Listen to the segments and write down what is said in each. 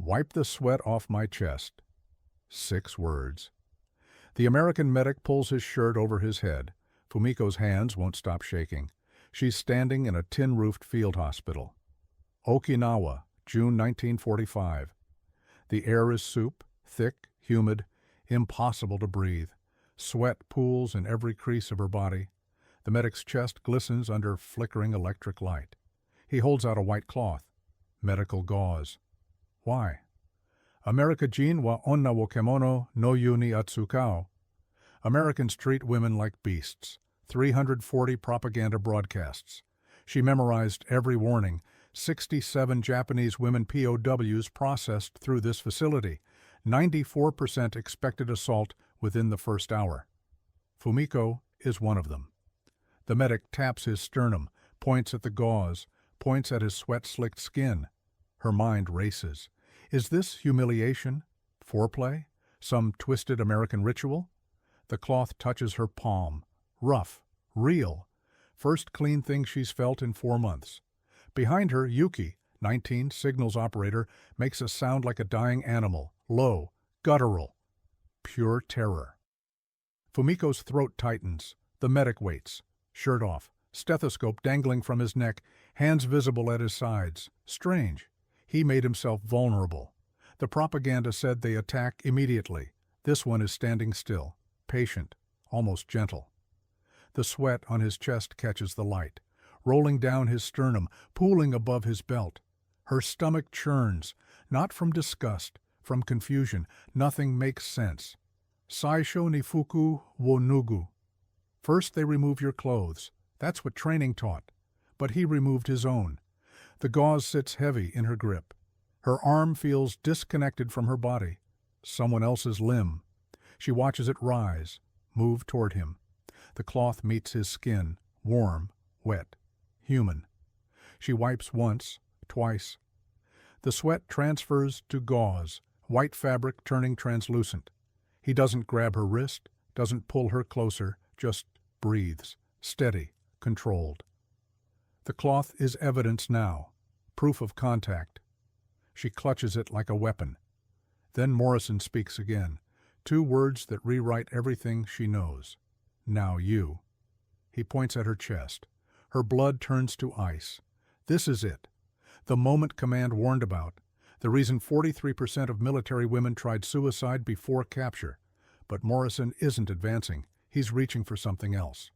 "Wipe the sweat off my chest." 6 words. The American medic pulls his shirt over his head. Fumiko's hands won't stop shaking. She's standing in a tin-roofed field hospital. Okinawa, June 1945. The air is soup, thick, humid, impossible to breathe. Sweat pools in every crease of her body. The medic's chest glistens under flickering electric light. He holds out a white cloth. Medical gauze. Why? America jin wa onna wo kemono no yu ni atsukao. Americans treat women like beasts. 340 propaganda broadcasts. She memorized every warning. 67 Japanese women POWs processed through this facility. 94% expected assault within the first hour. Fumiko is one of them. The medic taps his sternum, points at the gauze, points at his sweat-slicked skin. Her mind races. Is this humiliation? Foreplay? Some twisted American ritual? The cloth touches her palm. Rough. Real. First clean thing she's felt in 4 months. Behind her, Yuki, 19, signals operator, makes a sound like a dying animal. Low. Guttural. Pure terror. Fumiko's throat tightens. The medic waits. Shirt off. Stethoscope dangling from his neck. Hands visible at his sides. Strange. He made himself vulnerable. The propaganda said they attack immediately. This one is standing still. Patient. Almost gentle. The sweat on his chest catches the light, rolling down his sternum, pooling above his belt. Her stomach churns, not from disgust, from confusion. Nothing makes sense. Saisho ni fuku wo nugu. First they remove your clothes. That's what training taught. But he removed his own. The gauze sits heavy in her grip. Her arm feels disconnected from her body. Someone else's limb. She watches it rise, move toward him. The cloth meets his skin, warm, wet, human. She wipes once, twice. The sweat transfers to gauze, white fabric turning translucent. He doesn't grab her wrist, doesn't pull her closer, just breathes, steady, controlled. The cloth is evidence now, proof of contact. She clutches it like a weapon. Then Morrison speaks again, 2 words that rewrite everything she knows. Now you. He points at her chest. Her blood turns to ice. This is it. The moment command warned about. The reason 43% of military women tried suicide before capture. But Morrison isn't advancing. He's reaching for something else.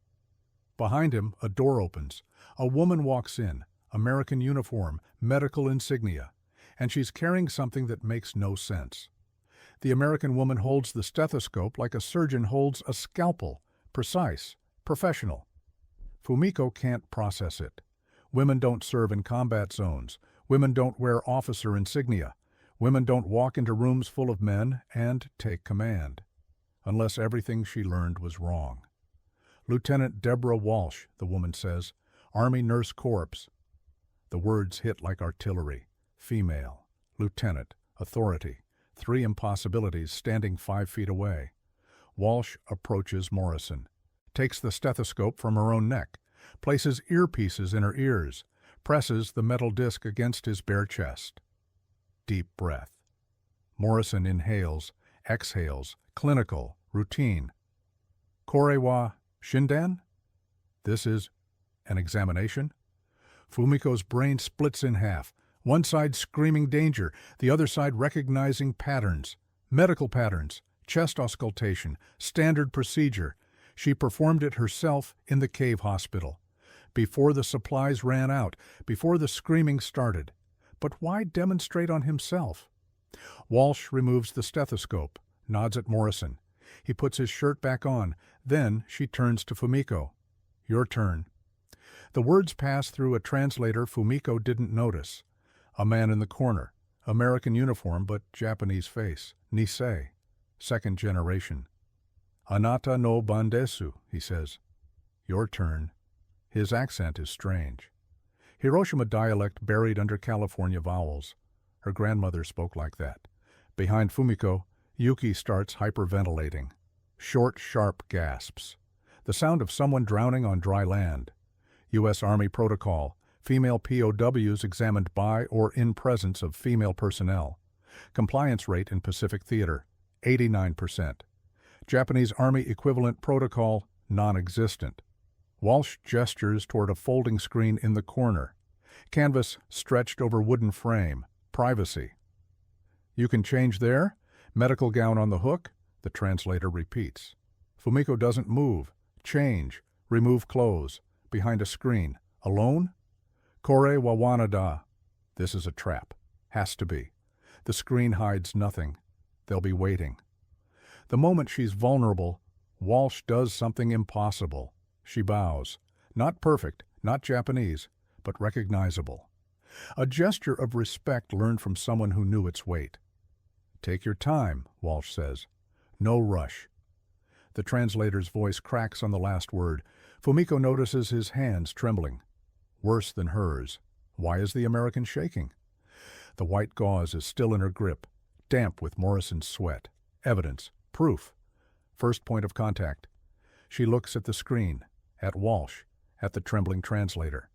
Behind him, a door opens. A woman walks in, American uniform, medical insignia, and she's carrying something that makes no sense. The American woman holds the stethoscope like a surgeon holds a scalpel. Precise, professional. Fumiko can't process it. Women don't serve in combat zones. Women don't wear officer insignia. Women don't walk into rooms full of men and take command. Unless everything she learned was wrong. Lieutenant Deborah Walsh, the woman says, Army Nurse Corps. The words hit like artillery. Female, lieutenant, authority. 3 impossibilities standing 5 feet away. Walsh approaches Morrison, takes the stethoscope from her own neck, places earpieces in her ears, presses the metal disc against his bare chest. Deep breath. Morrison inhales, exhales, clinical, routine. Kore wa shindan? This is an examination? Fumiko's brain splits in half, one side screaming danger, the other side recognizing patterns, medical patterns, chest auscultation, standard procedure. She performed it herself in the cave hospital, before the supplies ran out, before the screaming started. But why demonstrate on himself? Walsh removes the stethoscope, nods at Morrison. He puts his shirt back on. Then she turns to Fumiko. Your turn. The words pass through a translator Fumiko didn't notice. A man in the corner, American uniform but Japanese face, Nisei, 2nd generation. Anata no bandesu, he says. Your turn. His accent is strange. Hiroshima dialect buried under California vowels. Her grandmother spoke like that. Behind Fumiko, Yuki starts hyperventilating. Short, sharp gasps. The sound of someone drowning on dry land. U.S. Army protocol. Female POWs examined by or in presence of female personnel. Compliance rate in Pacific Theater, 89%. Japanese Army equivalent protocol, non-existent. Walsh gestures toward a folding screen in the corner. Canvas stretched over wooden frame. Privacy. You can change there? Medical gown on the hook? The translator repeats. Fumiko doesn't move. Change. Remove clothes. Behind a screen. Alone? Kore wa wanada. This is a trap. Has to be. The screen hides nothing. They'll be waiting. The moment she's vulnerable, Walsh does something impossible. She bows. Not perfect, not Japanese, but recognizable. A gesture of respect learned from someone who knew its weight. Take your time, Walsh says. No rush. The translator's voice cracks on the last word. Fumiko notices his hands trembling. Worse than hers. Why is the American shaking? The white gauze is still in her grip, damp with Morrison's sweat. Evidence. Proof. First point of contact. She looks at the screen, at Walsh, at the trembling translator.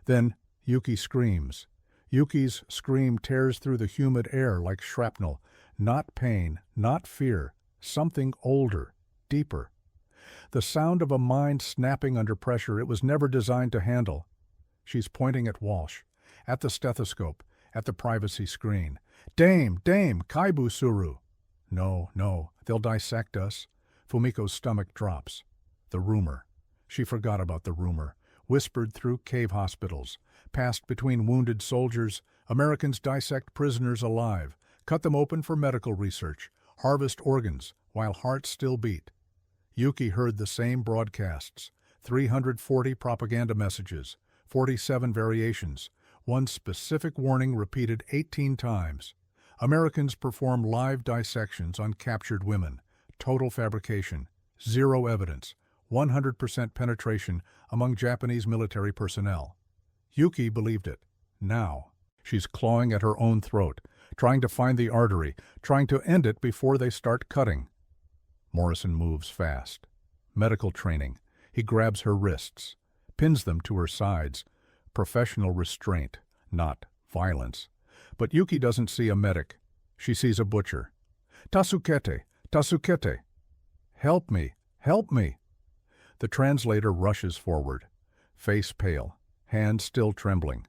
Then Yuki screams. Yuki's scream tears through the humid air like shrapnel. Not pain, not fear, something older, deeper. The sound of a mind snapping under pressure it was never designed to handle. She's pointing at Walsh, at the stethoscope, at the privacy screen. Dame, Kaibu Suru. No, they'll dissect us. Fumiko's stomach drops. The rumor. She forgot about the rumor. Whispered through cave hospitals. Passed between wounded soldiers. Americans dissect prisoners alive. Cut them open for medical research. Harvest organs while hearts still beat. Yuki heard the same broadcasts. 340 propaganda messages. 47 variations. One specific warning repeated 18 times. Americans perform live dissections on captured women. Total fabrication. Zero evidence. 100% penetration among Japanese military personnel. Yuki believed it. Now, she's clawing at her own throat, trying to find the artery, trying to end it before they start cutting. Morrison moves fast. Medical training. He grabs her wrists, pins them to her sides. Professional restraint, not violence. But Yuki doesn't see a medic. She sees a butcher. Tasukete! Tasukete! Help me! Help me! The translator rushes forward, face pale, hands still trembling.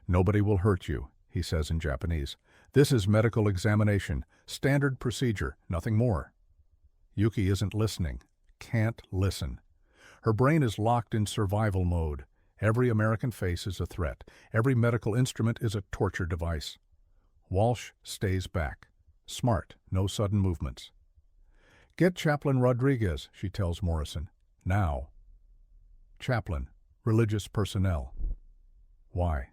Nobody will hurt you, he says in Japanese. This is medical examination, standard procedure, nothing more. Yuki isn't listening, can't listen. Her brain is locked in survival mode. Every American face is a threat. Every medical instrument is a torture device. Walsh stays back. Smart, no sudden movements. Get Chaplain Rodriguez, she tells Morrison. Now. Chaplain, religious personnel. Why?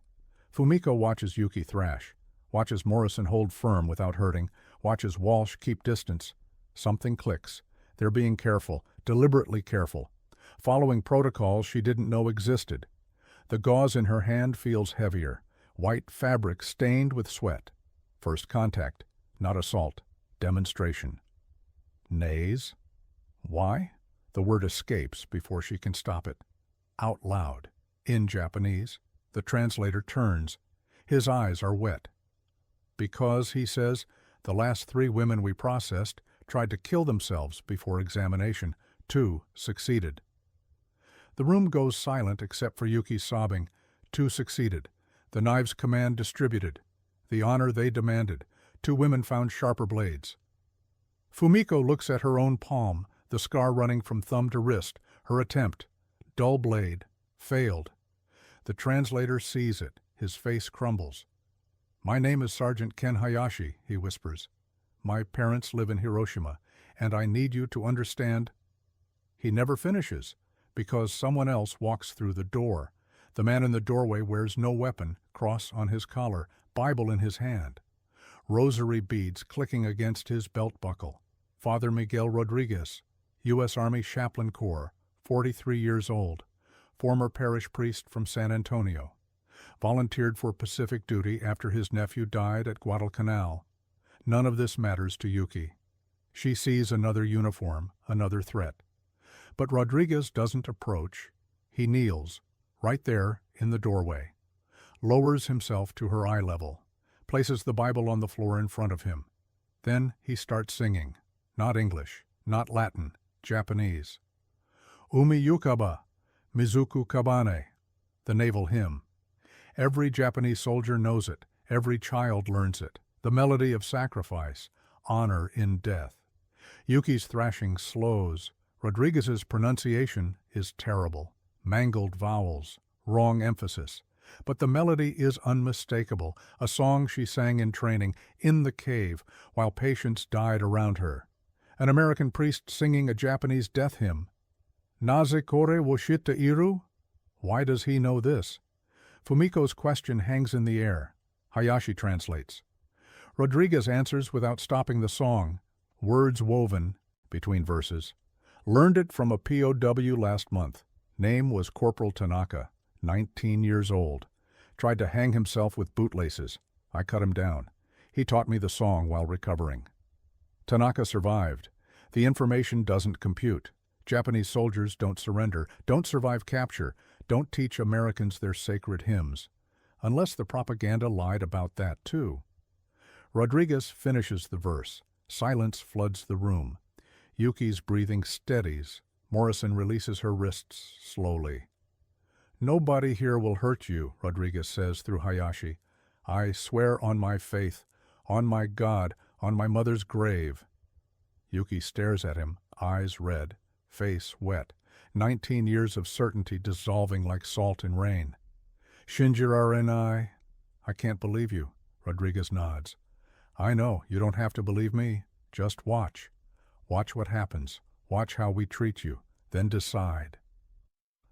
Fumiko watches Yuki thrash, watches Morrison hold firm without hurting, watches Walsh keep distance. Something clicks. They're being careful, deliberately careful. Following protocols she didn't know existed. The gauze in her hand feels heavier, white fabric stained with sweat. First contact, not assault, demonstration. Nays? Why? The word escapes before she can stop it. Out loud, in Japanese. The translator turns. His eyes are wet. Because, he says, the last 3 women we processed tried to kill themselves before examination. 2 succeeded. The room goes silent except for Yuki sobbing. 2 succeeded. The knives command distributed. The honor they demanded. 2 women found sharper blades. Fumiko looks at her own palm, the scar running from thumb to wrist. Her attempt. Dull blade. Failed. The translator sees it. His face crumbles. My name is Sergeant Ken Hayashi, he whispers. My parents live in Hiroshima, and I need you to understand. He never finishes, because someone else walks through the door. The man in the doorway wears no weapon, cross on his collar, Bible in his hand. Rosary beads clicking against his belt buckle. Father Miguel Rodriguez, U.S. Army Chaplain Corps, 43 years old, former parish priest from San Antonio. Volunteered for Pacific duty after his nephew died at Guadalcanal. None of this matters to Yuki. She sees another uniform, another threat. But Rodriguez doesn't approach. He kneels, right there in the doorway, lowers himself to her eye level, places the Bible on the floor in front of him. Then he starts singing. Not English, not Latin, Japanese. Umi Yukaba, Mizuku Kabane, the naval hymn. Every Japanese soldier knows it. Every child learns it. The melody of sacrifice, honor in death. Yuki's thrashing slows. Rodriguez's pronunciation is terrible. Mangled vowels, wrong emphasis. But the melody is unmistakable, a song she sang in training, in the cave, while patients died around her. An American priest singing a Japanese death hymn. Naze kore wo shitta iru? Why does he know this? Fumiko's question hangs in the air. Hayashi translates. Rodriguez answers without stopping the song, words woven between verses. Learned it from a POW last month. Name was Corporal Tanaka, 19 years old. Tried to hang himself with bootlaces. I cut him down. He taught me the song while recovering. Tanaka survived. The information doesn't compute. Japanese soldiers don't surrender, don't survive capture, don't teach Americans their sacred hymns. Unless the propaganda lied about that too. Rodriguez finishes the verse. Silence floods the room. Yuki's breathing steadies. Morrison releases her wrists slowly. Nobody here will hurt you, Rodriguez says through Hayashi. I swear on my faith, on my God, on my mother's grave. Yuki stares at him, eyes red, face wet, 19 years of certainty dissolving like salt in rain. Shinjirare I can't believe you, Rodriguez nods. I know, you don't have to believe me. Just watch. Watch what happens. Watch how we treat you. Then decide.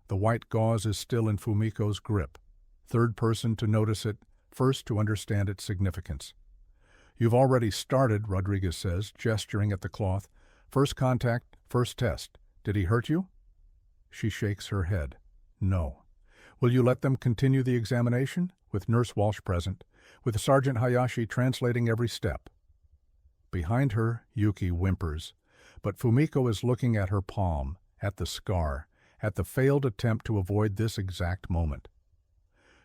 The white gauze is still in Fumiko's grip. Third person to notice it, first to understand its significance. You've already started, Rodriguez says, gesturing at the cloth. First contact, first test. Did he hurt you? She shakes her head. No. Will you let them continue the examination? With Nurse Walsh present, with Sergeant Hayashi translating every step. Behind her, Yuki whimpers, but Fumiko is looking at her palm, at the scar, at the failed attempt to avoid this exact moment.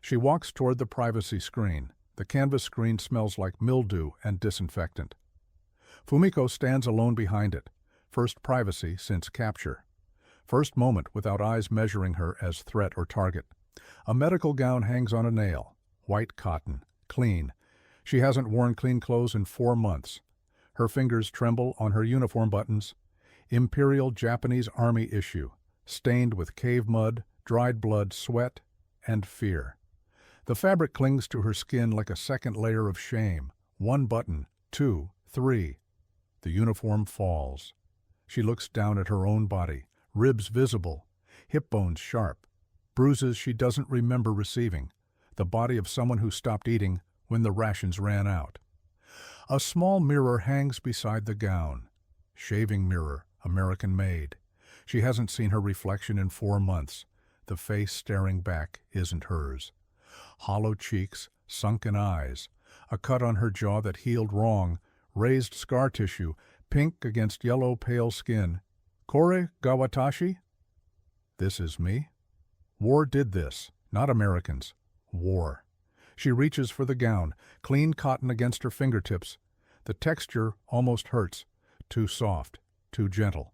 She walks toward the privacy screen. The canvas screen smells like mildew and disinfectant. Fumiko stands alone behind it. First privacy since capture. First moment without eyes measuring her as threat or target. A medical gown hangs on a nail. White cotton. Clean. She hasn't worn clean clothes in 4 months. Her fingers tremble on her uniform buttons. Imperial Japanese Army issue. Stained with cave mud, dried blood, sweat, and fear. The fabric clings to her skin like a second layer of shame. 1 button, 2, 3. The uniform falls. She looks down at her own body, ribs visible, hip bones sharp, bruises she doesn't remember receiving, the body of someone who stopped eating when the rations ran out. A small mirror hangs beside the gown. Shaving mirror, American-made. She hasn't seen her reflection in 4 months. The face staring back isn't hers. Hollow cheeks, sunken eyes, a cut on her jaw that healed wrong, raised scar tissue, pink against yellow pale skin. Kore Gawatashi? This is me? War did this, not Americans. War. She reaches for the gown, clean cotton against her fingertips. The texture almost hurts. Too soft, too gentle.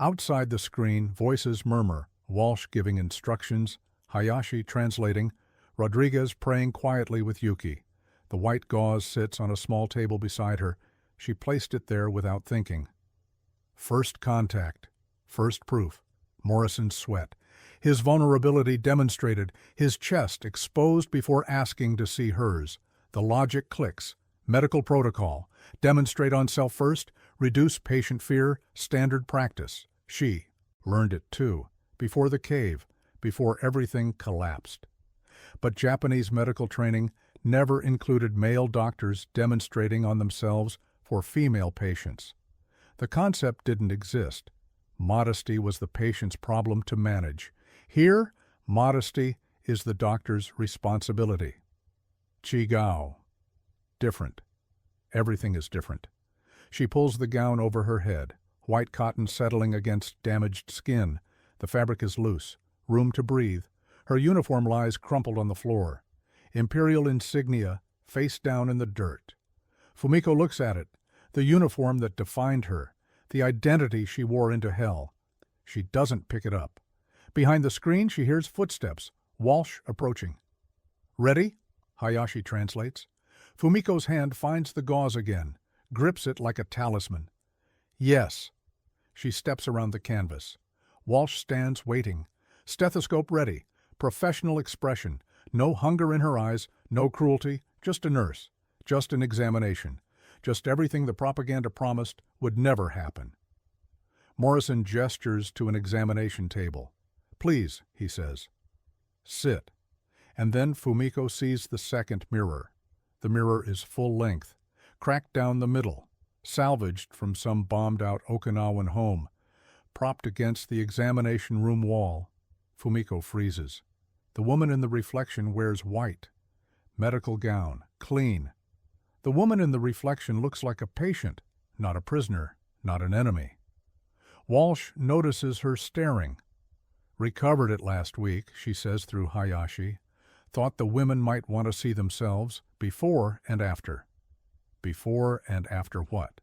Outside the screen, voices murmur, Walsh giving instructions, Hayashi translating, Rodriguez praying quietly with Yuki. The white gauze sits on a small table beside her. She placed it there without thinking. First contact. First proof. Morrison's sweat. His vulnerability demonstrated, his chest exposed before asking to see hers. The logic clicks. Medical protocol. Demonstrate on self first, reduce patient fear, standard practice. She learned it too, before the cave, before everything collapsed. But Japanese medical training never included male doctors demonstrating on themselves for female patients. The concept didn't exist. Modesty was the patient's problem to manage. Here, modesty is the doctor's responsibility. Chigao. Different. Everything is different. She pulls the gown over her head, white cotton settling against damaged skin. The fabric is loose, room to breathe. Her uniform lies crumpled on the floor. Imperial insignia face down in the dirt. Fumiko looks at it, the uniform that defined her, the identity she wore into hell. She doesn't pick it up. Behind the screen, she hears footsteps, Walsh approaching. "Ready?" Hayashi translates. Fumiko's hand finds the gauze again, grips it like a talisman. "Yes." She steps around the canvas. Walsh stands waiting, stethoscope ready, professional expression, no hunger in her eyes, no cruelty, just a nurse, just an examination, just everything the propaganda promised would never happen. Morrison gestures to an examination table. "Please," he says. "Sit." And then Fumiko sees the second mirror. The mirror is full length, cracked down the middle, salvaged from some bombed-out Okinawan home, propped against the examination room wall. Fumiko freezes. The woman in the reflection wears white. Medical gown, clean. The woman in the reflection looks like a patient, not a prisoner, not an enemy. Walsh notices her staring. "Recovered it last week," she says through Hayashi. "Thought the women might want to see themselves before and after." Before and after what?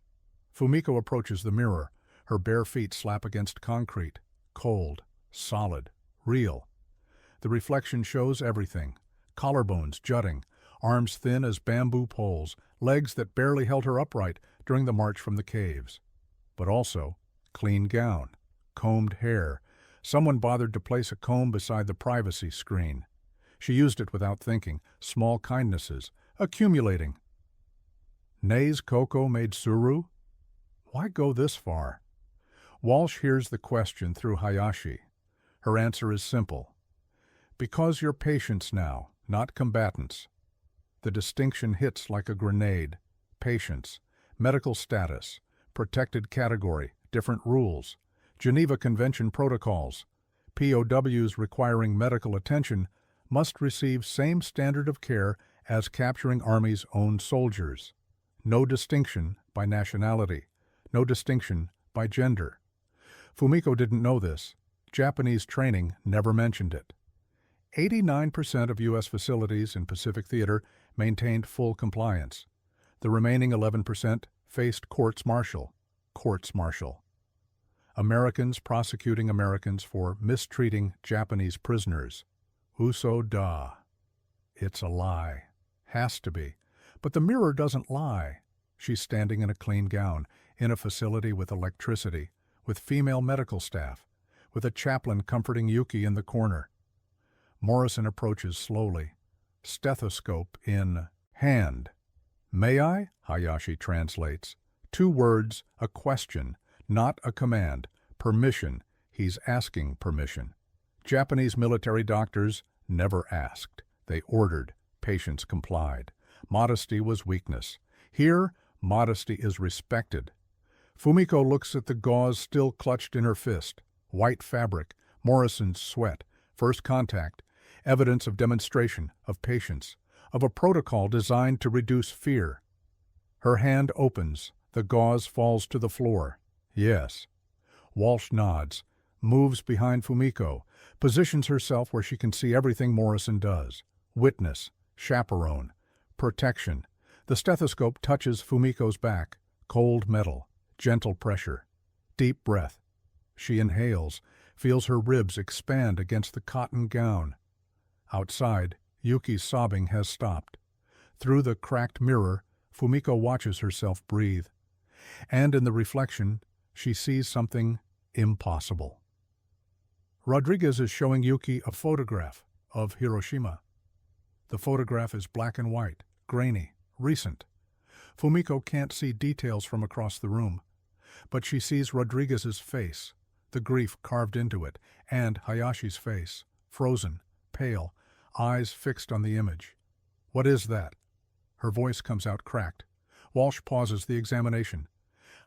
Fumiko approaches the mirror. Her bare feet slap against concrete. Cold, solid, real. The reflection shows everything. Collarbones jutting, arms thin as bamboo poles, legs that barely held her upright during the march from the caves. But also, clean gown, combed hair. Someone bothered to place a comb beside the privacy screen. She used it without thinking, small kindnesses, accumulating. Nei's Coco made suru? Why go this far? Walsh hears the question through Hayashi. Her answer is simple. "Because you're patients now, not combatants." The distinction hits like a grenade. Patients, medical status, protected category, different rules, Geneva Convention protocols. POWs requiring medical attention must receive same standard of care as capturing Army's own soldiers. No distinction by nationality, no distinction by gender. Fumiko didn't know this. Japanese training never mentioned it. 89% of U.S. facilities in Pacific Theater maintained full compliance. The remaining 11% faced courts-martial. Courts-martial. Americans prosecuting Americans for mistreating Japanese prisoners. Uso da. It's a lie. Has to be. But the mirror doesn't lie. She's standing in a clean gown, in a facility with electricity, with female medical staff, with a chaplain comforting Yuki in the corner. Morrison approaches slowly, stethoscope in hand. "May I?" Hayashi translates. 2 words, a question, not a command. Permission. He's asking permission. Japanese military doctors never asked. They ordered. Patients complied. Modesty was weakness. Here, modesty is respected. Fumiko looks at the gauze still clutched in her fist. White fabric, Morrison's sweat, first contact, evidence of demonstration, of patience, of a protocol designed to reduce fear. Her hand opens. The gauze falls to the floor. Yes. Walsh nods, moves behind Fumiko, positions herself where she can see everything Morrison does. Witness, chaperone, protection. The stethoscope touches Fumiko's back. Cold metal, gentle pressure. Deep breath. She inhales, feels her ribs expand against the cotton gown. Outside, Yuki's sobbing has stopped. Through the cracked mirror, Fumiko watches herself breathe. And in the reflection, she sees something impossible. Rodriguez is showing Yuki a photograph of Hiroshima. The photograph is black and white, grainy, recent. Fumiko can't see details from across the room, but she sees Rodriguez's face, the grief carved into it, and Hayashi's face, frozen, pale, eyes fixed on the image. "What is that?" Her voice comes out cracked. Walsh pauses the examination.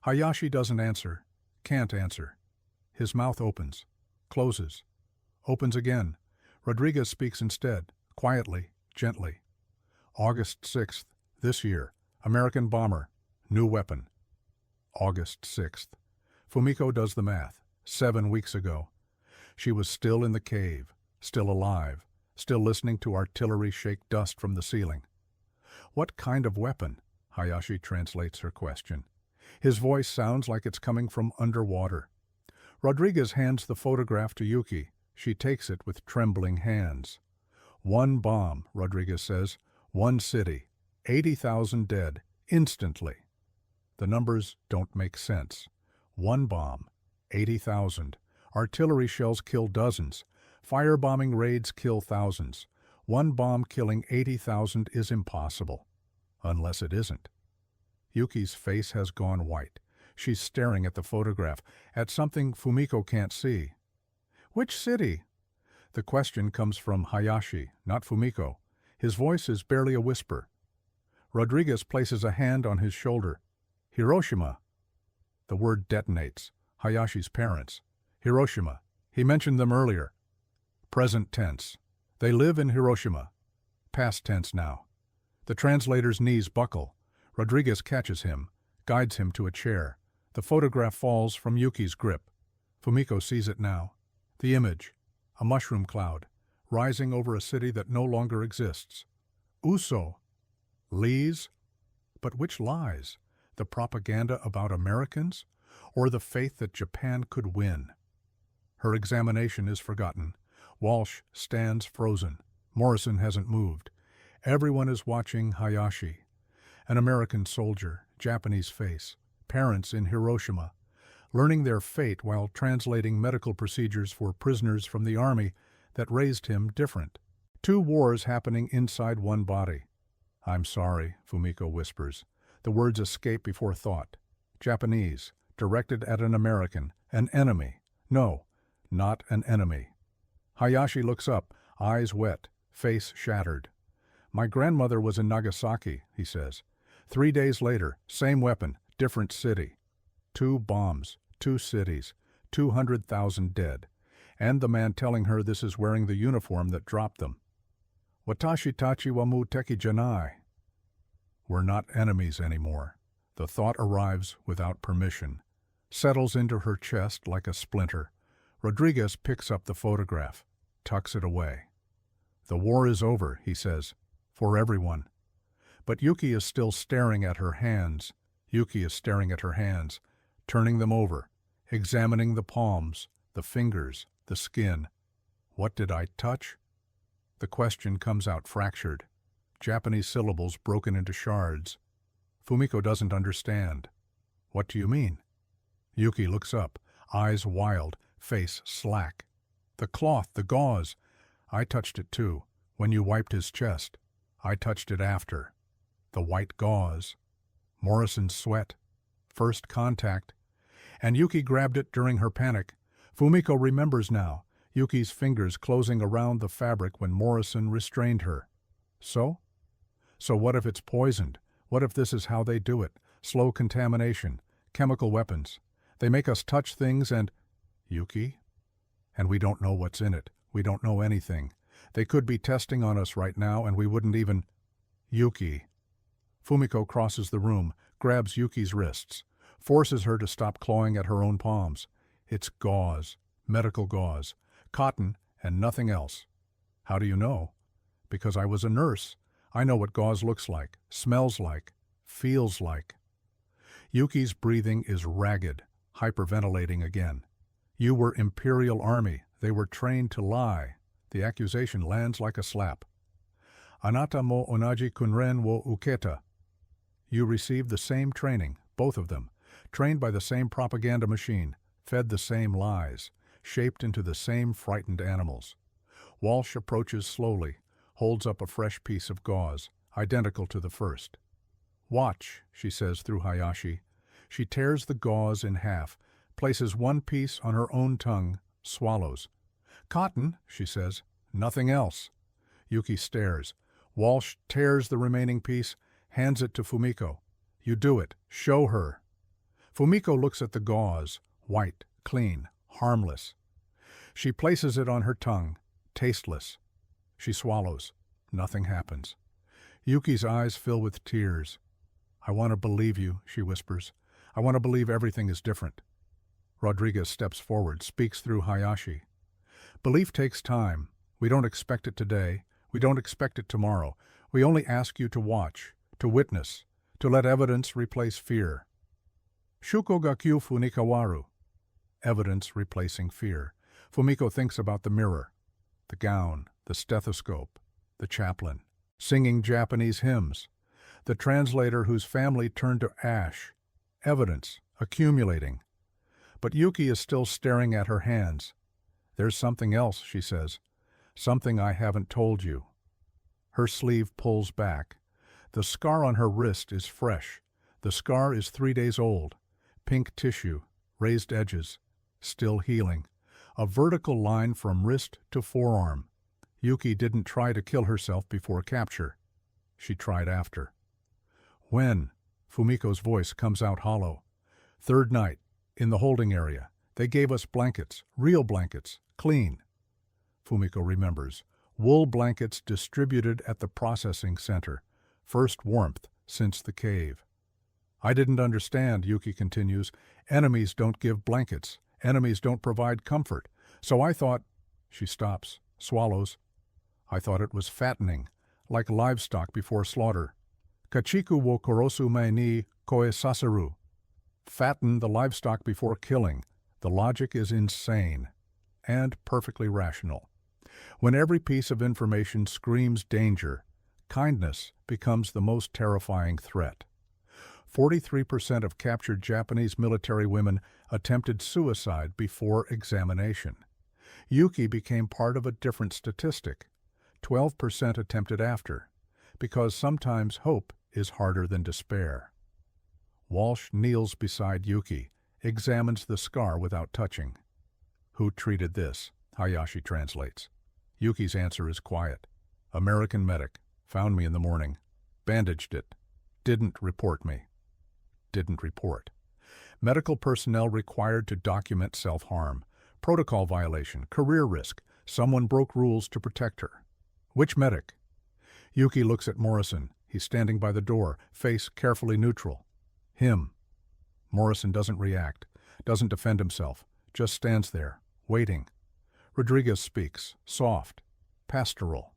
Hayashi doesn't answer, can't answer. His mouth opens, closes, opens again. Rodriguez speaks instead, quietly, gently. August 6th, this year, American bomber, new weapon. August 6th. Fumiko does the math. 7 weeks ago. She was still in the cave, still alive, still listening to artillery shake dust from the ceiling. What kind of weapon? Hayashi translates her question. His voice sounds like it's coming from underwater. Rodriguez hands the photograph to Yuki. She takes it with trembling hands. One bomb, Rodriguez says. One city. 80,000 dead. Instantly. The numbers don't make sense. One bomb. 80,000. Artillery shells kill dozens. Firebombing raids kill thousands. One bomb killing 80,000 is impossible. Unless it isn't. Yuki's face has gone white. She's staring at the photograph, at something Fumiko can't see. Which city? The question comes from Hayashi, not Fumiko. His voice is barely a whisper. Rodriguez places a hand on his shoulder. Hiroshima. The word detonates. Hayashi's parents. Hiroshima. He mentioned them earlier. Present tense. They live in Hiroshima. Past tense now. The translator's knees buckle. Rodriguez catches him, guides him to a chair. The photograph falls from Yuki's grip. Fumiko sees it now. The image. A mushroom cloud, rising over a city that no longer exists. Uso. Lies? But which lies? The propaganda about Americans? Or the faith that Japan could win? Her examination is forgotten. Walsh stands frozen. Morrison hasn't moved. Everyone is watching Hayashi. An American soldier, Japanese face, parents in Hiroshima, learning their fate while translating medical procedures for prisoners from the army that raised him different. Two wars happening inside one body. I'm sorry, Fumiko whispers. The words escape before thought. Japanese, directed at an American, an enemy. No, not an enemy. Hayashi looks up, eyes wet, face shattered. My grandmother was in Nagasaki, he says. 3 days later, same weapon, different city. 2 bombs, 2 cities, 200,000 dead. And the man telling her this is wearing the uniform that dropped them. Watashi tachi wa mu teki janai. We're not enemies anymore. The thought arrives without permission, settles into her chest like a splinter. Rodriguez picks up the photograph, tucks it away. The war is over, he says, for everyone. But Yuki is still staring at her hands. Yuki is staring at her hands, turning them over, examining the palms, the fingers, the skin. What did I touch? The question comes out fractured. Japanese syllables broken into shards. Fumiko doesn't understand. What do you mean? Yuki looks up, eyes wild, face slack. The cloth, the gauze. I touched it too, when you wiped his chest. I touched it after. The white gauze. Morrison's sweat. First contact. And Yuki grabbed it during her panic. Fumiko remembers now, Yuki's fingers closing around the fabric when Morrison restrained her. So? So what if it's poisoned? What if this is how they do it? Slow contamination, chemical weapons. They make us touch things and... Yuki? And we don't know what's in it. We don't know anything. They could be testing on us right now and we wouldn't even... Yuki. Fumiko crosses the room, grabs Yuki's wrists, forces her to stop clawing at her own palms. It's gauze, medical gauze, cotton and nothing else. How do you know? Because I was a nurse. I know what gauze looks like, smells like, feels like. Yuki's breathing is ragged, hyperventilating again. You were Imperial Army. They were trained to lie. The accusation lands like a slap. Anata mo onaji kunren wo uketa. You received the same training, both of them, trained by the same propaganda machine, fed the same lies, shaped into the same frightened animals. Walsh approaches slowly, holds up a fresh piece of gauze, identical to the first. Watch, she says through Hayashi. She tears the gauze in half, places one piece on her own tongue, swallows. Cotton, she says, nothing else. Yuki stares. Walsh tears the remaining piece, hands it to Fumiko. You do it. Show her. Fumiko looks at the gauze, white, clean, harmless. She places it on her tongue, tasteless. She swallows. Nothing happens. Yuki's eyes fill with tears. I want to believe you, she whispers. I want to believe everything is different. Rodriguez steps forward, speaks through Hayashi. Belief takes time. We don't expect it today. We don't expect it tomorrow. We only ask you to watch, to witness, to let evidence replace fear. Shuko ga kyu fu ni kawaru. Evidence replacing fear. Fumiko thinks about the mirror, the gown, the stethoscope, the chaplain, singing Japanese hymns, the translator whose family turned to ash. Evidence, accumulating. But Yuki is still staring at her hands. There's something else, she says. Something I haven't told you. Her sleeve pulls back. The scar on her wrist is fresh. The scar is 3 days old. Pink tissue, raised edges, still healing. A vertical line from wrist to forearm. Yuki didn't try to kill herself before capture. She tried after. When? Fumiko's voice comes out hollow. Third night, in the holding area. They gave us blankets, real blankets, clean. Fumiko remembers. Wool blankets distributed at the processing center. First warmth since the cave. I didn't understand, Yuki continues. Enemies don't give blankets. Enemies don't provide comfort. So I thought... She stops, swallows. I thought it was fattening, like livestock before slaughter. Kachiku wo korosu mai ni koe sasaru. Fatten the livestock before killing. The logic is insane and perfectly rational. When every piece of information screams danger, kindness becomes the most terrifying threat. 43% of captured Japanese military women attempted suicide before examination. Yuki became part of a different statistic. 12% attempted after, because sometimes hope is harder than despair. Walsh kneels beside Yuki, examines the scar without touching. Who treated this? Hayashi translates. Yuki's answer is quiet. American medic. Found me in the morning. Bandaged it. Didn't report me. Didn't report. Medical personnel required to document self-harm. Protocol violation. Career risk. Someone broke rules to protect her. Which medic? Yuki looks at Morrison. He's standing by the door, face carefully neutral. Him. Morrison doesn't react, doesn't defend himself, just stands there, waiting. Rodriguez speaks, soft, pastoral.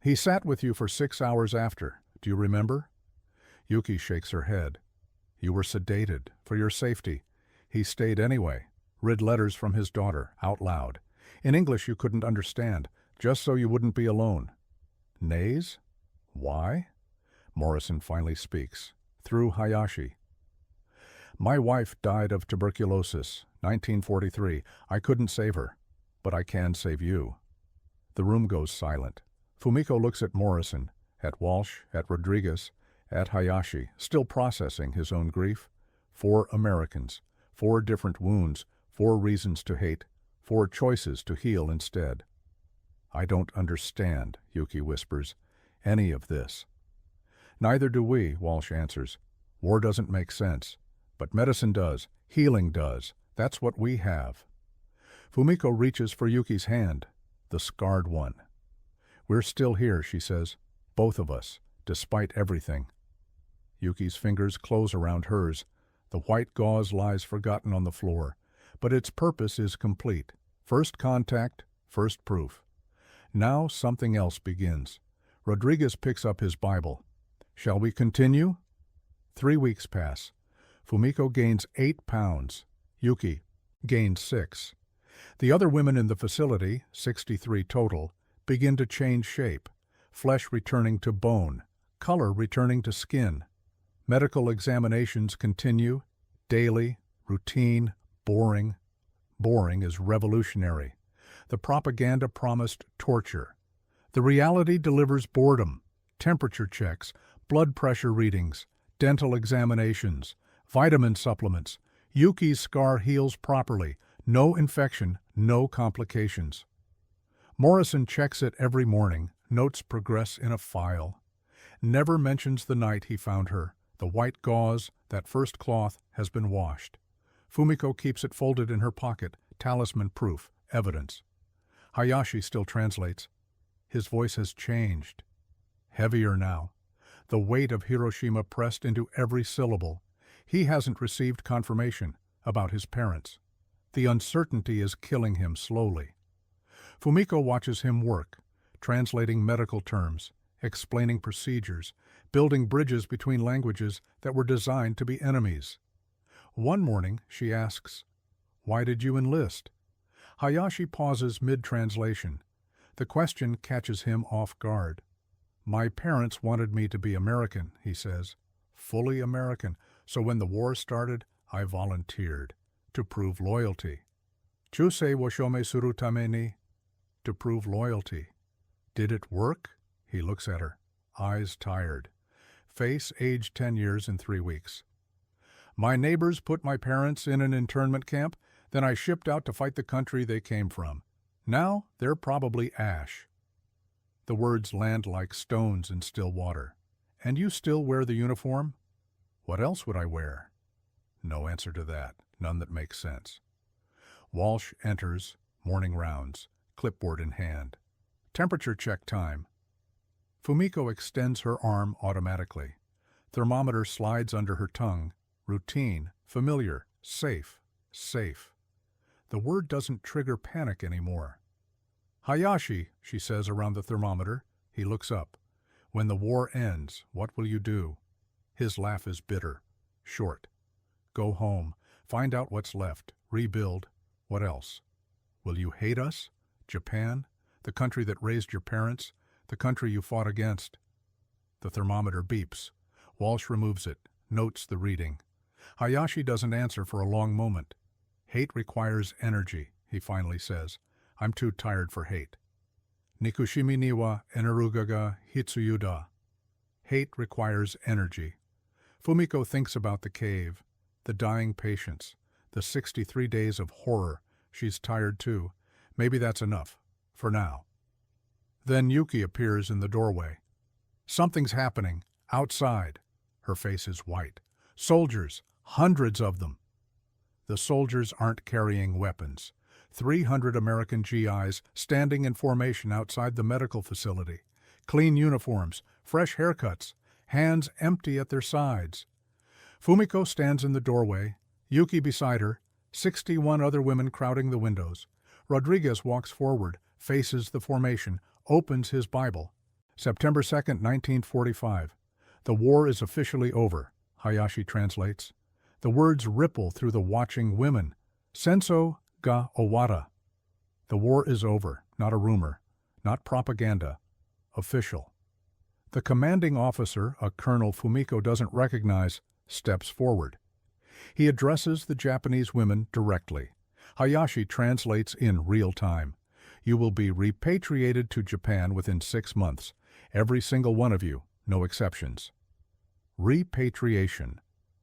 He sat with you for 6 hours after. Do you remember? Yuki shakes her head. You were sedated, for your safety. He stayed anyway, read letters from his daughter, out loud. In English you couldn't understand, just so you wouldn't be alone. Nays? Why? Morrison finally speaks, through Hayashi. My wife died of tuberculosis, 1943. I couldn't save her, but I can save you. The room goes silent. Fumiko looks at Morrison, at Walsh, at Rodriguez, at Hayashi, still processing his own grief. 4 Americans, 4 different wounds, 4 reasons to hate, 4 choices to heal instead. I don't understand, Yuki whispers, any of this. Neither do we, Walsh answers. War doesn't make sense. But medicine does, healing does. That's what we have. Fumiko reaches for Yuki's hand, the scarred one. We're still here, she says, both of us, despite everything. Yuki's fingers close around hers. The white gauze lies forgotten on the floor, but its purpose is complete. First contact, first proof. Now something else begins. Rodriguez picks up his Bible. Shall we continue? 3 weeks pass. Fumiko gains 8 pounds. Yuki gains 6. The other women in the facility, 63 total, begin to change shape, flesh returning to bone, color returning to skin. Medical examinations continue, daily, routine, boring. Boring is revolutionary. The propaganda promised torture. The reality delivers boredom, temperature checks, blood pressure readings, dental examinations, vitamin supplements. Yuki's scar heals properly. No infection, no complications. Morrison checks it every morning. Notes progress in a file. Never mentions the night he found her. The white gauze, that first cloth, has been washed. Fumiko keeps it folded in her pocket. Talisman proof, evidence. Hayashi still translates. His voice has changed. Heavier now. The weight of Hiroshima pressed into every syllable. He hasn't received confirmation about his parents. The uncertainty is killing him slowly. Fumiko watches him work, translating medical terms, explaining procedures, building bridges between languages that were designed to be enemies. One morning, she asks, "Why did you enlist?" Hayashi pauses mid-translation. The question catches him off guard. "My parents wanted me to be American," he says. "Fully American. So when the war started, I volunteered. To prove loyalty." "Chusei wo shome suru tame ni?" To prove loyalty. "Did it work?" He looks at her. Eyes tired. Face aged 10 years and 3 weeks. "My neighbors put my parents in an internment camp, then I shipped out to fight the country they came from. Now they're probably ash." The words land like stones in still water. "And you still wear the uniform?" "What else would I wear?" No answer to that, none that makes sense. Walsh enters, morning rounds, clipboard in hand. Temperature check time. Fumiko extends her arm automatically. Thermometer slides under her tongue. Routine, familiar, safe, safe. The word doesn't trigger panic anymore. "Hayashi," she says around the thermometer. He looks up. "When the war ends, what will you do?" His laugh is bitter, short. "Go home, find out what's left, rebuild. What else? Will you hate us? Japan? The country that raised your parents? The country you fought against?" The thermometer beeps. Walsh removes it, notes the reading. Hayashi doesn't answer for a long moment. "Hate requires energy," he finally says. "I'm too tired for hate." "Nikushimi ni wa eneruga ga hitsuyuda." Hate requires energy. Fumiko thinks about the cave, the dying patients, the 63 days of horror. She's tired too. Maybe that's enough, for now. Then Yuki appears in the doorway. "Something's happening, outside." Her face is white. "Soldiers, hundreds of them." The soldiers aren't carrying weapons. 300 American GIs standing in formation outside the medical facility. Clean uniforms, fresh haircuts, hands empty at their sides. Fumiko stands in the doorway, Yuki beside her, 61 other women crowding the windows. Rodriguez walks forward, faces the formation, opens his Bible. September 2nd, 1945. "The war is officially over," Hayashi translates. The words ripple through the watching women. "Senso ga owara." The war is over, not a rumor, not propaganda. Official. The commanding officer, a colonel Fumiko doesn't recognize, steps forward. He addresses the Japanese women directly. Hayashi translates in real time. "You will be repatriated to Japan within 6 months. Every single one of you, no exceptions." Repatriation.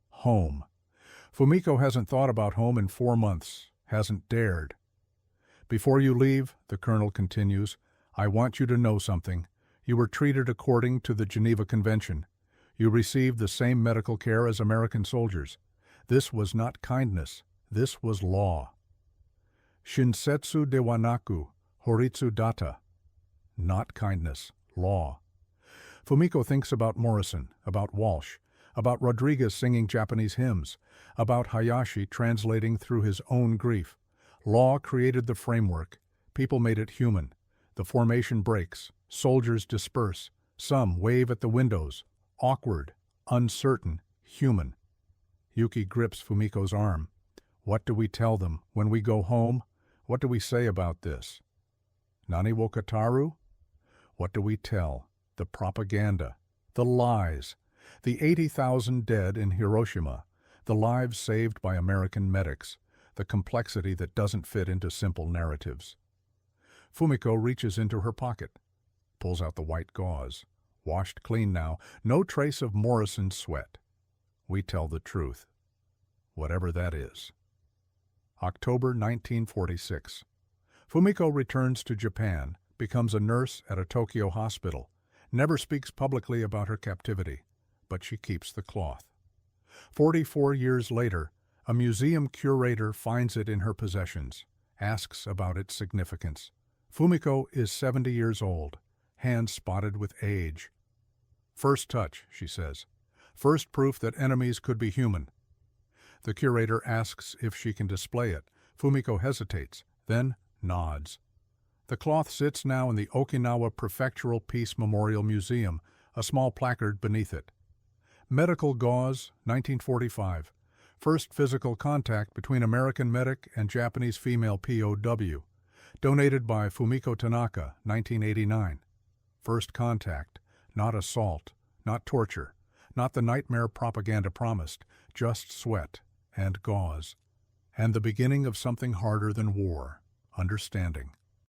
Home. Fumiko hasn't thought about home in 4 months, hasn't dared. "Before you leave," the colonel continues, "I want you to know something. You were treated according to the Geneva Convention. You received the same medical care as American soldiers. This was not kindness. This was law." Shinsetsu de wa naku, horitsu data. Not kindness, law. Fumiko thinks about Morrison, about Walsh, about Rodriguez singing Japanese hymns, about Hayashi translating through his own grief. Law created the framework. People made it human. The formation breaks. Soldiers disperse. Some wave at the windows. Awkward, uncertain, human. Yuki grips Fumiko's arm. "What do we tell them when we go home? What do we say about this?" "Nani wo kataru?" What do we tell? The propaganda, the lies, the 80,000 dead in Hiroshima, the lives saved by American medics, the complexity that doesn't fit into simple narratives. Fumiko reaches into her pocket, pulls out the white gauze, washed clean now, no trace of Morrison's sweat. We tell the truth, whatever that is. October 1946. Fumiko returns to Japan, becomes a nurse at a Tokyo hospital, never speaks publicly about her captivity, but she keeps the cloth. 44 years later, a museum curator finds it in her possessions, asks about its significance. Fumiko is 70 years old, hands spotted with age. "First touch," she says. "First proof that enemies could be human." The curator asks if she can display it. Fumiko hesitates, then nods. The cloth sits now in the Okinawa Prefectural Peace Memorial Museum, a small placard beneath it. Medical gauze, 1945. First physical contact between American medic and Japanese female POW. Donated by Fumiko Tanaka, 1989. First contact, not assault, not torture, not the nightmare propaganda promised, just sweat and gauze. And the beginning of something harder than war, understanding.